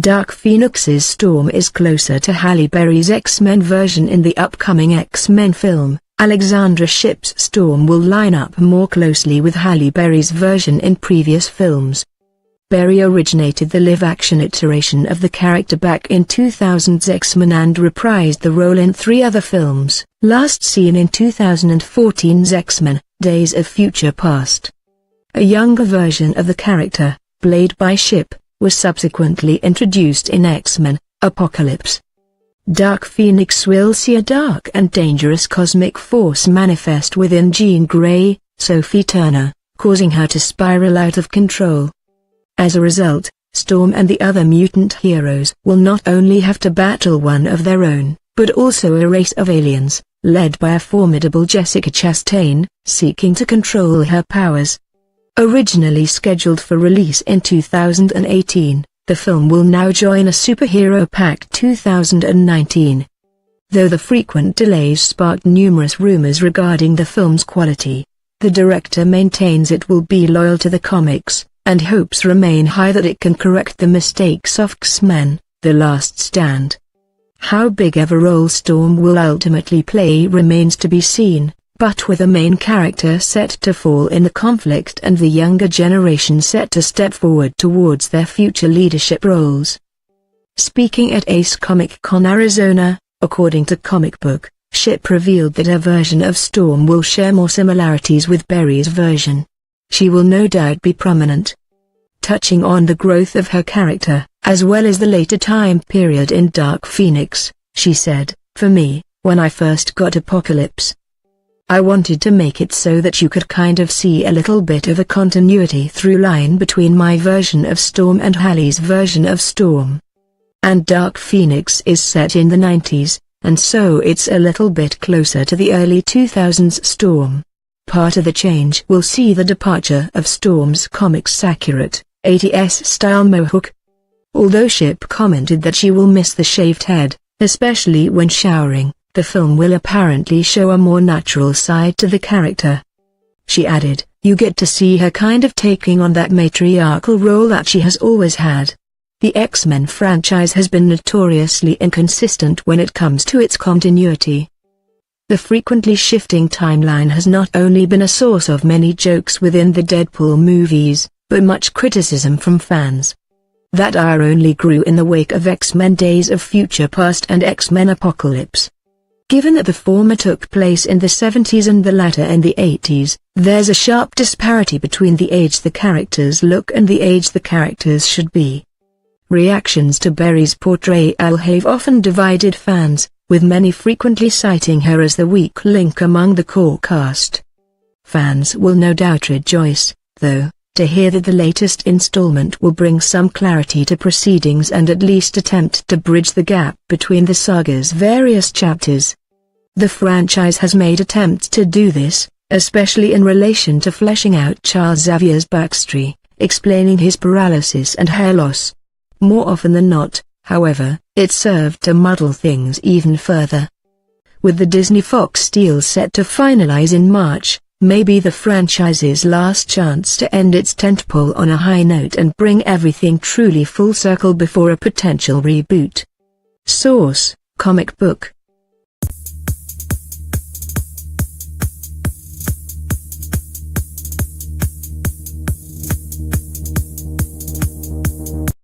Dark Phoenix's Storm is closer to Halle Berry's X-Men version in the upcoming X-Men film. Alexandra Shipp's Storm will line up more closely with Halle Berry's version in previous films. Berry originated the live-action iteration of the character back in 2000's X-Men and reprised the role in 3 other films, last seen in 2014's X-Men, Days of Future Past. A younger version of the character, played by Shipp, was subsequently introduced in X-Men, Apocalypse. Dark Phoenix will see a dark and dangerous cosmic force manifest within Jean Grey, Sophie Turner, causing her to spiral out of control. As a result, Storm and the other mutant heroes will not only have to battle one of their own, but also a race of aliens, led by a formidable Jessica Chastain, seeking to control her powers. Originally scheduled for release in 2018, the film will now join a superhero-packed 2019. Though the frequent delays sparked numerous rumors regarding the film's quality, the director maintains it will be loyal to the comics, and hopes remain high that it can correct the mistakes of X-Men: The Last Stand. How big of a role Storm will ultimately play remains to be seen, but with a main character set to fall in the conflict and the younger generation set to step forward towards their future leadership roles. Speaking at Ace Comic Con Arizona, according to Comic Book, Shipp revealed that her version of Storm will share more similarities with Berry's version. She will no doubt be prominent. Touching on the growth of her character, as well as the later time period in Dark Phoenix, she said, "For me, when I first got Apocalypse, I wanted to make it so that you could kind of see a little bit of a continuity through line between my version of Storm and Halle's version of Storm. And Dark Phoenix is set in the 90s, and so it's a little bit closer to the early 2000s Storm. Part of the change will see the departure of Storm's comics-accurate, 80s style mohawk." Although Shipp commented that she will miss the shaved head, especially when showering, the film will apparently show a more natural side to the character. She added, "You get to see her kind of taking on that matriarchal role that she has always had. The X-Men franchise has been notoriously inconsistent when it comes to its continuity. The frequently shifting timeline has not only been a source of many jokes within the Deadpool movies, but much criticism from fans. That ire only grew in the wake of X-Men Days of Future Past and X-Men Apocalypse. Given that the former took place in the 70s and the latter in the 80s, there's a sharp disparity between the age the characters look and the age the characters should be." Reactions to Berry's portrayal have often divided fans, with many frequently citing her as the weak link among the core cast. Fans will no doubt rejoice, though, to hear that the latest installment will bring some clarity to proceedings and at least attempt to bridge the gap between the saga's various chapters. The franchise has made attempts to do this, especially in relation to fleshing out Charles Xavier's backstory, explaining his paralysis and hair loss. More often than not, however, it served to muddle things even further. With the Disney-Fox deal set to finalize in March, maybe the franchise's last chance to end its tentpole on a high note and bring everything truly full circle before a potential reboot. Source: Comic Book.